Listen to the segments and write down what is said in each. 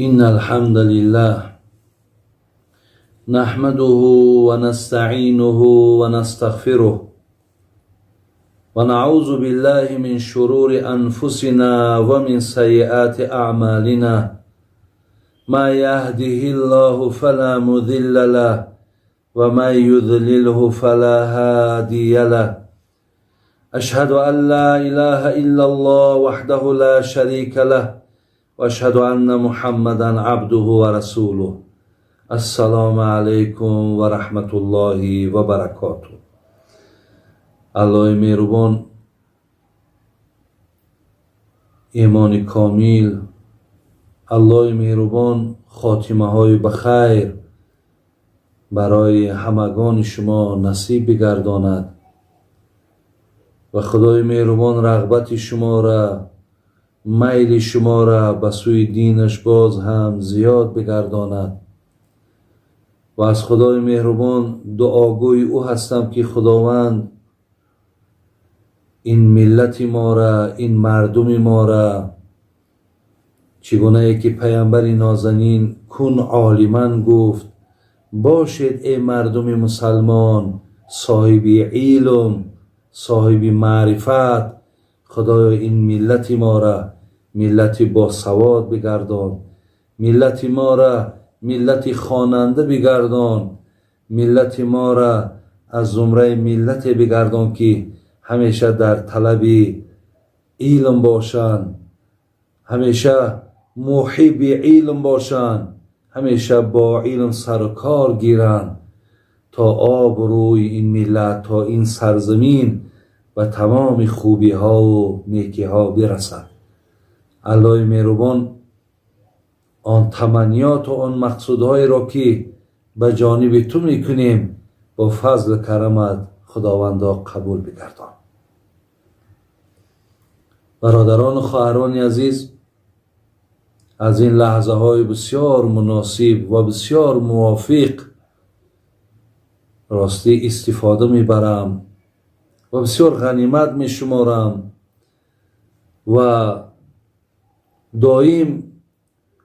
إن الحمد لله نحمده ونستعينه ونستغفره ونعوذ بالله من شرور أنفسنا ومن سيئات أعمالنا ما يهده الله فلا مضل له ومن يضلله فلا هادي له أشهد أن لا إله إلا الله وحده لا شريك له وأشهد أن محمدا عبده ورسوله السلام عليكم ورحمة الله وبركاته. الله مهربان ایمان کامل، الله مهربان خاتمه های بخیر برای همگان شما نصیب بگرداند و خدای مهربان رغبت شما را، میل شما را به سوی دینش باز هم زیاد بگرداند و از خدای مهربان دعاگوی او هستم که خداوند این ملت ما را، این مردم ما را، چگونه که پیامبر نازنین کن عالما گفت باشید ای مردم مسلمان صاحب علم، صاحب معرفت، خدایا این ملت ما را ملت با سواد بگردان، ملت ما را ملت خواننده بگردان، ملت ما را از زمره ملت بگردان که همیشه در طلب علم باشند، همیشه محب علم باشند، همیشه با علم سر و کار گیرند تا آبروی این ملت، تا این سرزمین و تمام خوبی ها و نیکی ها برسد. الله مهربان آن تمنیات و آن مقصودهای را که به جانب تو میکنیم با فضل کرمت خداوندا قبول بگردان. برادران و خواهران عزیز، از این لحظه های بسیار مناسب و بسیار موافق راستی استفاده میبرم و بسیار غنیمت می شمارم و دائم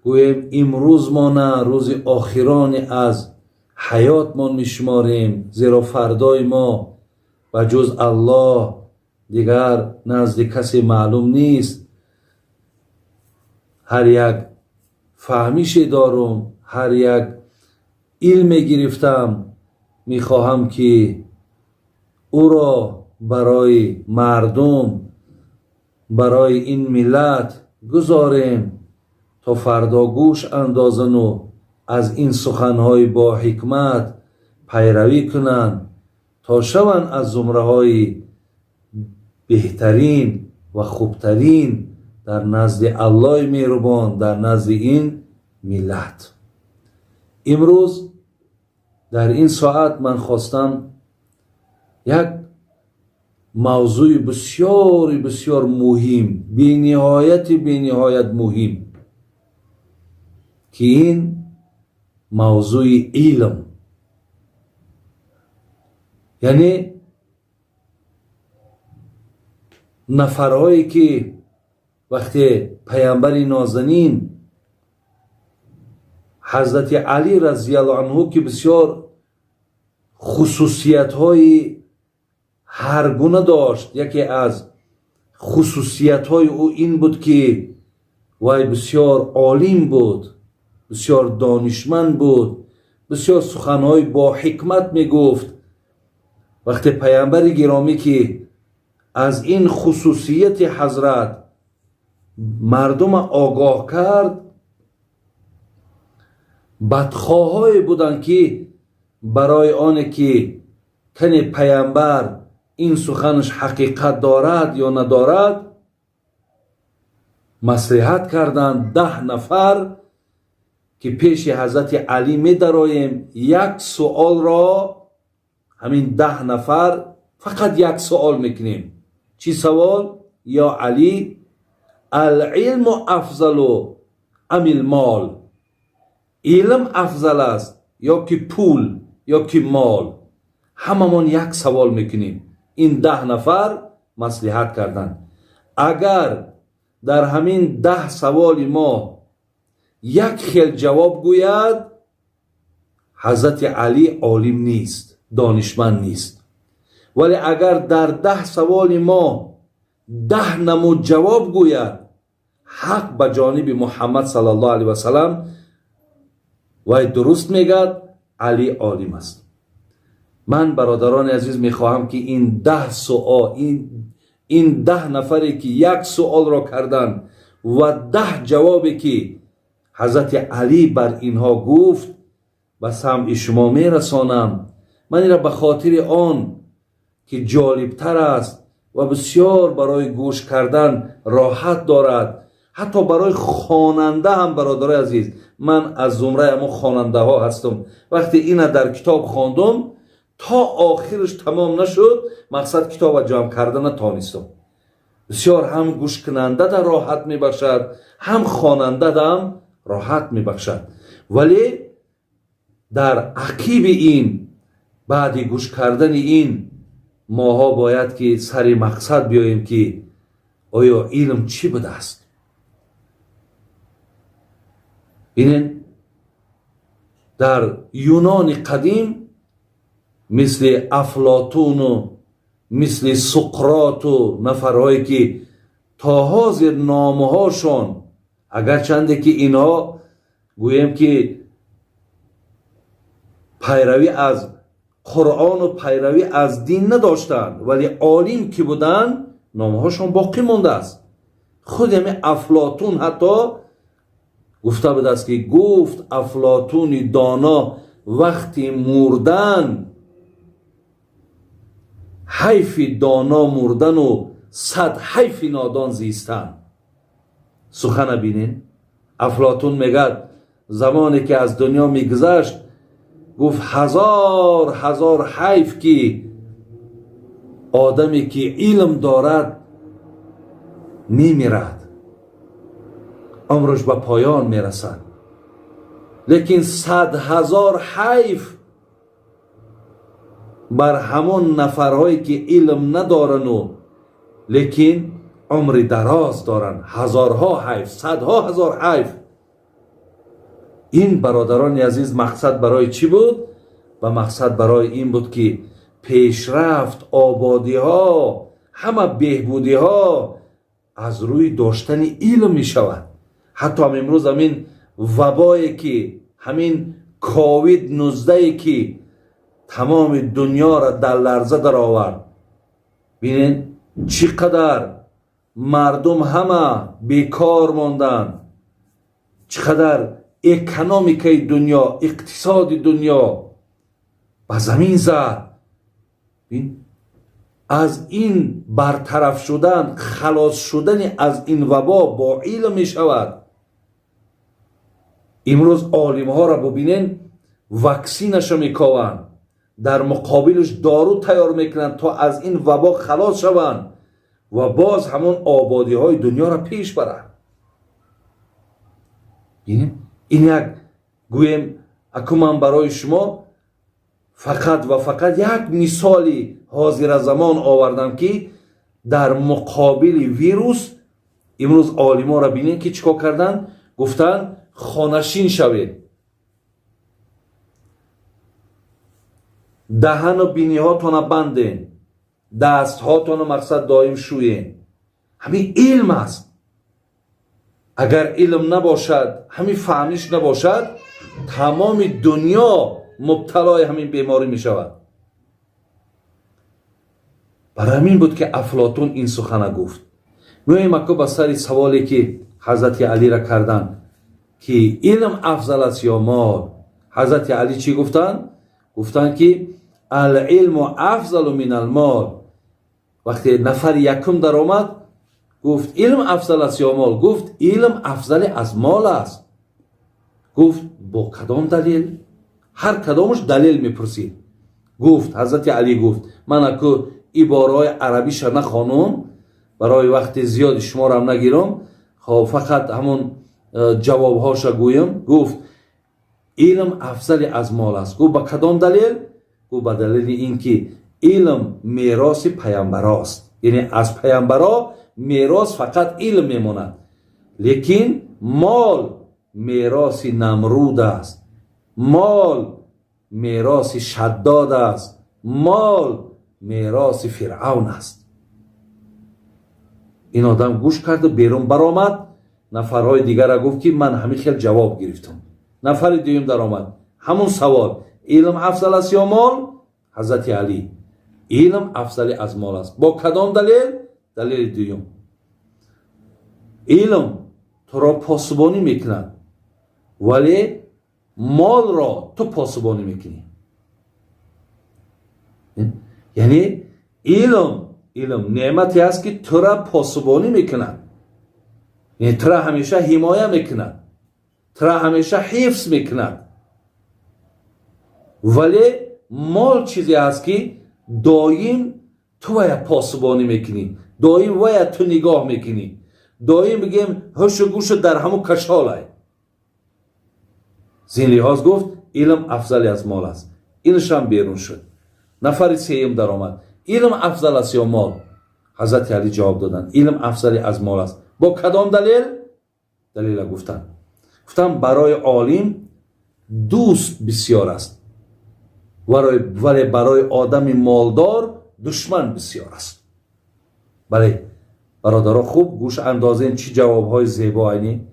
گویم امروز ما نه روز آخران از حیات ما می شماریم، زیرا فردای ما و جز الله دیگر نزد کسی معلوم نیست. هر یک فهمیش دارم، هر یک علم گرفتم، می خواهم که او را برای مردم، برای این ملت گذاریم تا فردا گوش اندازن و از این سخنهای با حکمت پیروی کنند تا شوند از زمره های بهترین و خوبترین در نزد الله مهربان، در نزد این ملت. امروز در این ساعت من خواستم یک موضوع بسیار بسیار مهم، بینهایت مهم، که این موضوع علم، یعنی نفرهایی که وقتی پیامبر نازنین حضرت علی رضی الله عنه که بسیار خصوصیت های هر گونه داشت، یکی از خصوصیت های او این بود که وی بسیار عالم بود، بسیار دانشمند بود، بسیار سخنهای با حکمت می گفت. وقتی پیامبر گرامی که از این خصوصیت حضرت مردم آگاه کرد، بدخواهایی بودند که برای آن که کنی پیامبر این سخنش حقیقت دارد یا ندارد مصلحت کردند 10 نفر که پیش حضرت علی می درایم یک سوال را، همین 10 نفر فقط یک سوال میکنیم. چی سوال؟ یا علی العلم افضل ام المال، علم افضل است یا که پول یا که مال؟ هممون یک سوال میکنیم. این 10 نفر مصلحت کردند اگر در همین 10 سوال ما یک خیل جواب گوید، حضرت علی عالم نیست، دانشمند نیست. ولی اگر در 10 سوال ما 10 نمود جواب گوید، حق به جانب محمد صلی الله علیه و سلام و درست میگد، علی عالم است. من برادران عزیز میخواهم که این 10 سوال، این 10 نفری که یک سوال را کردن و 10 جوابی که حضرت علی بر اینها گفت به سمع شما میرسانم. من این را به خاطر آن که جالبتر است و بسیار برای گوش کردن راحت دارد، حتی برای خواننده هم برادر عزیز. من از زمره اما خواننده ها هستم. وقتی این در کتاب خواندم تا آخرش تمام نشد، مقصد کتاب جمع کردن تانستم. بسیار هم گوش کننده در راحت میبخشد، هم خواننده هم راحت میبخشد. ولی در عقیب این، بعد گوش کردن این، ماها باید که سر مقصد بیاییم که آیا علم چی بوده است. ببینید در یونان قدیم مثل افلاطون و مثل سقراط و نفرهایی که تا حاضر نامهاشون، اگرچنده که اینها گویم که پیروی از قرآن و پیروی از دین نداشتند، ولی عالم که بودن نامهاشون باقی مونده است. خود همین افلاطون حتی گفته بود است که گفت افلاطون دانا وقتی مردن، حیف دانا مردن و 100 حیف نادان زیستن. سخن بینین افلاطون میگد زمانی که از دنیا میگذشت، گفت هزار حیف که آدمی که علم دارد میمیرد، عمرش به پایان میرسد. لیکن 100,000 حیف بر همون نفرهایی که علم ندارن و لیکن عمر دراز دارن. هزارها حیف، 100,000 حیف. این برادران عزیز مقصد برای چی بود؟ و مقصد برای این بود که پیشرفت، آبادی ها، همه بهبودی ها از روی داشتن علم می شود. حتی هم امروز همین وبایی که، همین کووید 19 که تمام دنیا را در لرزه در آورد، ببینید چقدر مردم همه بیکار ماندن، چقدر اکونومیکای دنیا، اقتصاد دنیا به زمین زد. از این برطرف شدن، خلاص شدن از این وبا با علم می شود. امروز عالم ها را ببینین واکسینش میکوان، در مقابلش دارو تیار میکنن تا از این وبا خلاص شوند و باز همون آبادی های دنیا را پیش برند. این یک گویم اکو من برای شما فقط و فقط یک مثالی حاضر زمان آوردم که در مقابل ویروس امروز عالما را بینید که چیکار کردن؟ گفتن خانشین شوید، دهن و بینی هاتون بندین، دست هاتون مقصد دائم شوین. همین علم است. اگر علم نباشد، همین فهمش نباشد، تمام دنیا مبتلای همین بیماری می شود. برای همین بود که افلاطون این سخن گفت. میایم اکو به سر سوالی که حضرت علی را کردن که علم افضل است یا مال. حضرت علی چی گفتن؟ گفتن که العلم افضل من المال. وقتی نفر یکم در آمد گفت علم افضل است یا مال، گفت علم افضل از مال است. گفت با کدام دلیل؟ هر کدامش دلیل میپرسید. گفت حضرت علی گفت من اکو عبارهای عربیش نخوانم، برای وقت زیاد شما را هم نگیرم، خب فقط همون جوابهاش گویم. گفت علم افضل از مال است. گفت با کدام دلیل؟ گفت با دلیل اینکه علم میراث پیامبراست، یعنی از پیامبرا میراث فقط علم میماند، لیکن مال میراث نمرود است، مال میراث شداد است، مال میراث فرعون است. این آدم گوش کرد و بیرون برآمد. نفرهای دیگر را گفت که من همین خیلی جواب گرفتم. نفر دوم در آمد، همون سوال، علم افضل است یا مال؟ حضرت علی: علم افضل از مال است. با کدام دلیل؟ دلیل دوم: علم تو را پاسبانی میکند ولی مال را تو پاسبانی میکنی. یعنی علم نعمتی است که تو را پاسبانی میکند، یعنی تو را همیشه حمایه میکند، تو را همیشه حفظ میکند. ولی مال چیزی است که دایم تو باید پاسبانی میکنی، دایم باید تو نگاه میکنی، دایم بگیم هوش و گوش در همون کشالای. زین لحاظ گفت علم افضل از مال است. اینش هم بیرون شد. نفر سوم در آمد: علم افضل است یا مال؟ حضرت علی جواب دادن: علم افضل از مال است. با کدام دلیل؟ دلیل گفتن برای عالم دوست بسیار است ولی برای آدم مالدار دشمن بسیار است. بله برادرها خوب گوش اندازین چی جوابهای زیبا اینی.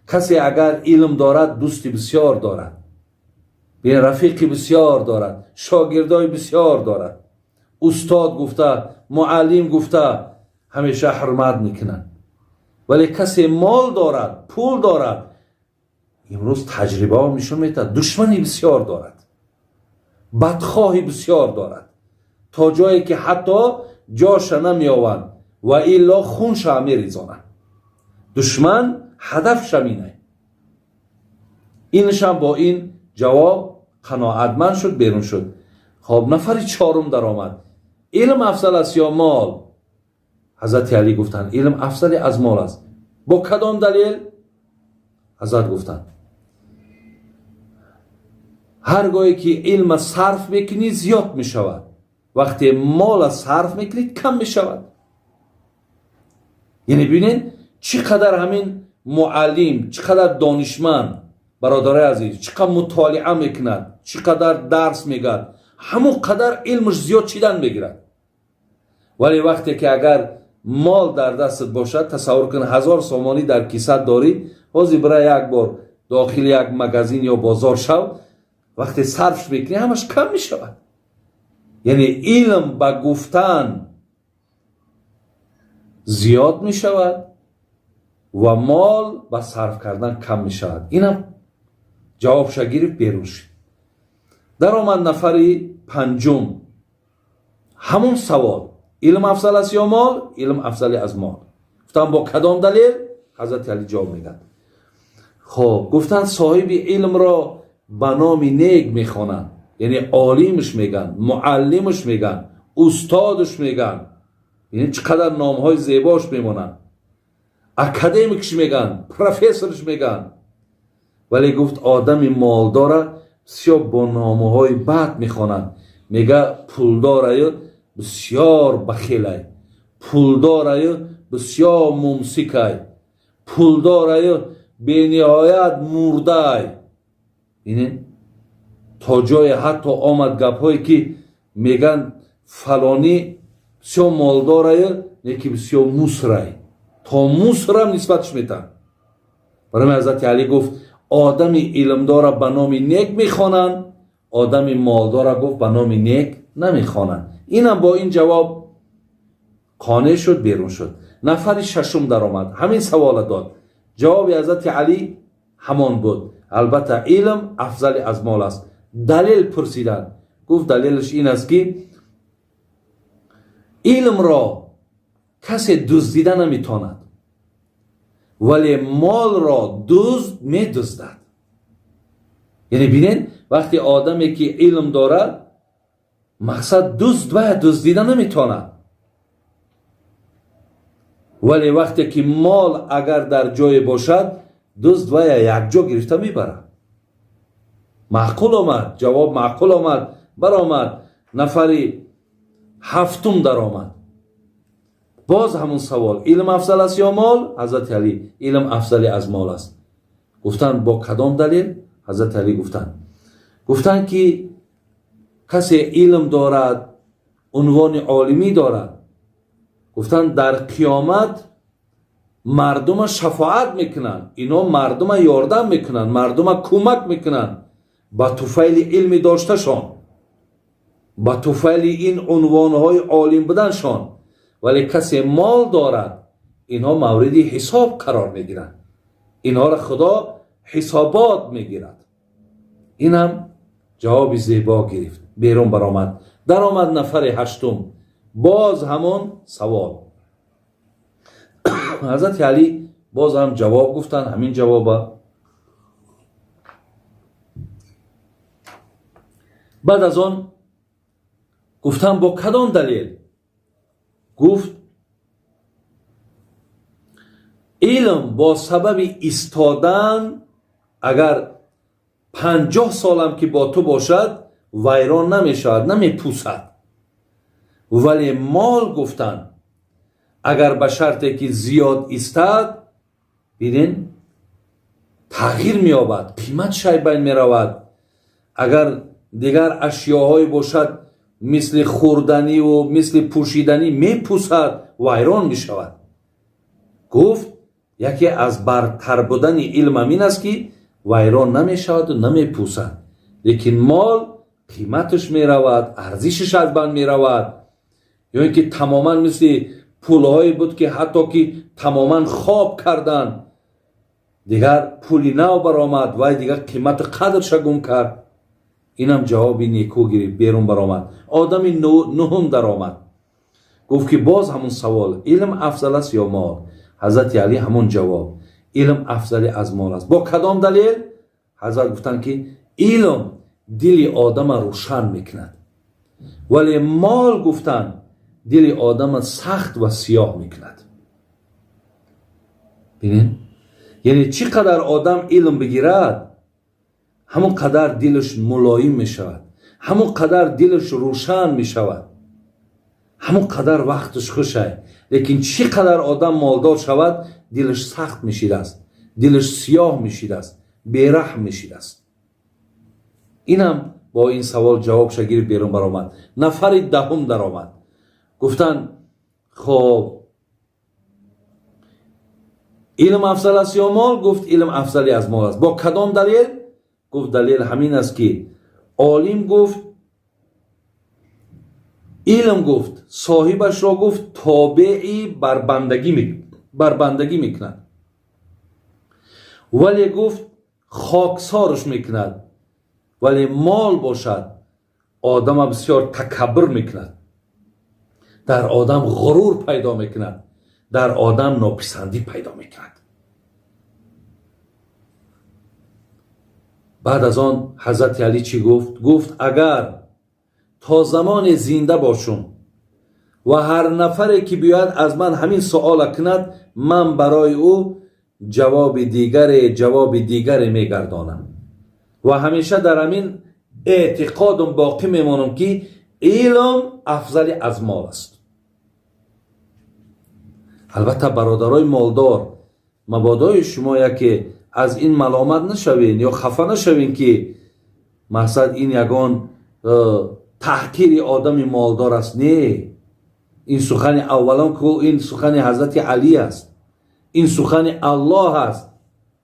کسی اگر علم دارد دوستی بسیار دارد، بین رفیقی بسیار دارد، شاگردای بسیار دارد. استاد گفته، معلم گفته همیشه حرمت میکنن. ولی کسی مال دارد، پول دارد، امروز تجربه ها میشون میده دشمنی بسیار دارد، بدخواهی بسیار دارد، تا جایی که حتی جاش نمیآوند و الا خونش میریزانند. دشمن هدفش اینه. اینش هم با این جواب قناعتمند شد، بیرون شد. خب نفر چهارم در آمد: علم افضل است یا مال؟ حضرت علی گفتند علم افضل از مال است. با کدام دلیل؟ حضرت گفتند هرگاهی که علم صرف میکنی زیاد میشود، وقتی مال صرف میکنید کم میشود. یعنی ببینید چقدر همین معلم، چقدر دانشمند برادر عزیز، چقدر مطالعه میکند، چقدر درس میگه، همون قدر علمش زیاد چیدن میگیرد. ولی وقتی که اگر مال در دستت باشد، تصور کن 1000 سومانی در کیسه داری، بازی برای یک بار داخل یک مغازین یا بازار شو، وقتی صرفش میکنی همش کم میشود. یعنی علم با گفتن زیاد میشود و مال با صرف کردن کم میشود. اینم جوابش گرفت، بیرون شد. در آمد نفر پنجم، همون سوال: علم افضل است یا مال؟ علم افضل از مال. گفتن با کدام دلیل؟ حضرت علی جواب میدن. خب گفتن صاحب علم را به نام نیک میخوانند، یعنی عالمش میگن، معلمش میگن، استادش میگن، یعنی چقدر نامهای زیباش میمونن، اکادمیکش میگن، پروفسورش میگن. ولی گفت آدم مالدار بسیار با نامهای بد میخوانند. میگه پولدار بسیار بخیل، پولدار بسیار ممسک، پولدار به نهایت مرده. اینه تا جای حتی آمد گپ هایی که میگن فلانی بسیار مالداره، یکی بسیار موسره، تا موسره هم نسبتش میتن. برای حضرت علی گفت آدم علمدار به نام نیک میخوانند، آدم مالدار گفت به نام نیک نمیخوانند. اینم با این جواب قانع شد، بیرون شد. نفر ششم در آمد، همین سوال داد. جواب حضرت علی همان بود: البته علم افضل از مال است. دلیل پرسیدن. گفت دلیلش این است که علم را کسی دزدیده نمیتواند، ولی مال را دزد میدزدد. یعنی ببینید وقتی آدمی که علم دارد، مقصد دزد باید دزدیده نمیتواند، ولی وقتی که مال اگر در جای باشد، دزد باید یک جا گرفته میبرد. معقول آمد، جواب معقول آمد. برآمد نفر هفتم در آمد، باز همون سوال: علم افضل است یا مال؟ حضرت علی: علم افضل از مال است. گفتن با کدام دلیل؟ حضرت علی گفتن که کسی علم دارد، عنوان عالمی دارد، گفتن در قیامت مردم شفاعت میکنن، اینا مردم یاردم میکنن، مردم کمک میکنن با توفیل علم داشتشان، با توفیل این عنوانهای عالم بودنشان. ولی کسی مال دارد، اینها مورد حساب قرار میگیرند، اینها را خدا حسابات میگیرد. این هم جواب زیبا گرفت، بیرون برآمد. در آمد نفر هشتم، باز همون سوال. حضرت علی باز هم جواب گفتن، همین جواب. بعد از آن گفتن با کدام دلیل؟ گفت علم با سبب ایستادن اگر 50 سالم که با تو باشد ویران نمیشود، نمیپوسد. ولی مال گفتن اگر به شرطی که زیاد ایستد ببین تغییر مییابد، قیمت شای بین میرود. اگر دیگر اشیاهای باشد مثل خوردنی و مثل پوشیدنی میپوسد، ویران میشود. گفت یکی از برتر بودن علم این است که ویران نمیشود و نمیپوسد. لیکن مال قیمتش میرود، ارزشش از بین میرود. یا اینکه تماما مثل پولهایی بود که حتی که تماما خواب کردن، دیگر پولی نو برآمد و دیگر قیمت قدرش گم کرد. اینم جوابی نیکو گرفت، بیرون برآمد. آدم نهم در آمد، گفت که باز همون سوال، علم افضل است یا مال؟ حضرت علی همون جواب، علم افضل از مال است. با کدام دلیل؟ حضرت گفتن که علم دل آدم روشن میکند، ولی مال گفتن دل آدم سخت و سیاه میکند. ببینید، یعنی چقدر آدم علم بگیرد همون قدر دلش ملایم میشود، همون قدر دلش روشن میشود، همون قدر وقتش خوشه. لیکن چقدر آدم مالدار شود دلش سخت میشید است، دلش سیاه میشید است، بیرحم میشید است. اینم با این سوال جواب شگیر بیرون برآمد. نفر دهم در آمد، گفتن خب علم افضل است یا مال؟ گفت علم افضلی از مال است. با کدام دلیل؟ گفت دلیل همین است که عالم گفت، علم گفت صاحبش را گفت تابعی بر بندگی میکند، ولی گفت خاکسارش میکند. ولی مال باشد آدم بسیار تکبر میکند، در آدم غرور پیدا میکند، در آدم ناپسندی پیدا میکند. بعد از آن حضرت علی چی گفت؟ گفت اگر تا زمان زنده باشم و هر نفری که بیاید از من همین سوال کند، من برای او جواب دیگری میگردانم و همیشه در همین اعتقادم باقی میمانم که علم افضل از مال است. البته برادرای مالدار، مبادا شما که از این ملامت نشوین یا خفه نشوین که مقصد این یگان تحقیر آدم مالدار است. نه، این سخن اولان که این سخن حضرت علی است، این سخن الله است،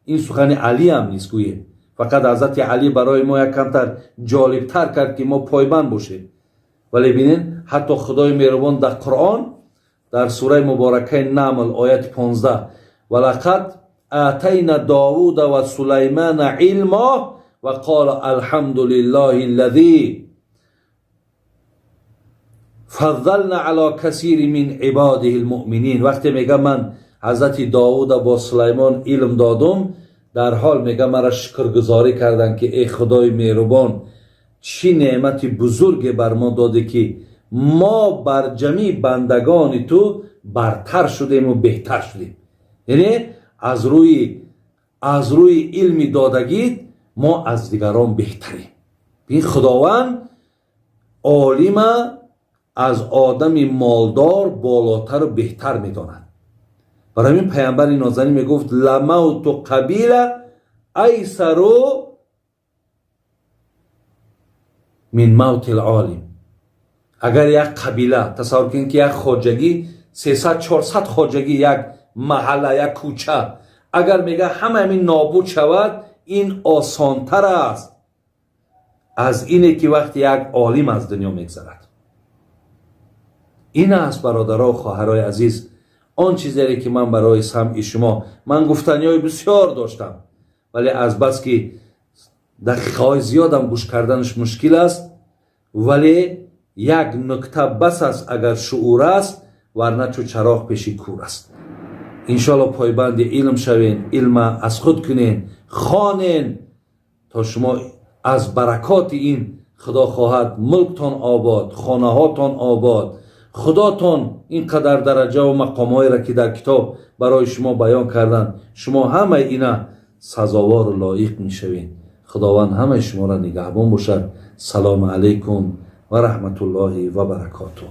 این سخن علی هم نیست. گویه فقط حضرت علی برای ما یک کمتر جالب تر کرد که ما پایبند باشیم. ولی ببینید حتی خدای مهربان در قرآن در سوره مبارکه نمل آیت 15 ولقد آتینا داوود و سلیمان علما و قال الحمد لله الذی فضلنا علی کثیر من عباده المؤمنین. وقتی میگه من حضرت داوود با سلیمان علم دادم، در حال میگه مرا شکرگزاری کردن که ای خدای مهربان چی نعمت بزرگ بر ما داده که ما بر جمعی بندگان تو برتر شدیم و بهتر شدیم. یعنی از روی علمی دادگی ما از دیگران بهتریم. این خداوند عالم از آدم مالدار بالاتر و بهتر میداند. برای این پیامبر نازنین میگفت لموت قبیله ایسرو من موت العالم. اگر یک قبیله، تصور کنید که یک خواجگی 300-400 خواجگی، یک محله، یک کوچه، اگر میگه همه همین نابود شود، این آسانتر است از اینه که وقتی یک عالم از دنیا میگذرد. این است برادرها و خواهرای عزیز آن چیزی که من برای سمع شما، من گفتنیای بسیار داشتم، ولی از بس که دقیقه‌های زیادم گوش کردنش مشکل است، ولی یک نکته بس است اگر شعور است، ورنه چو چراغ پیش کور است. انشالله پایبند علم شوین، علم از خود کنین، خوانین تا شما از برکات این خدا خواهد ملکتان آباد، خانه هاتان آباد، خداتان اینقدر درجه و مقامهایی را که در کتاب برای شما بیان کردن، شما همه اینا سزاوار و لایق میشوین. خداوند همه شما را نگهبان باشد. سلام علیکم و رحمت الله و برکاته.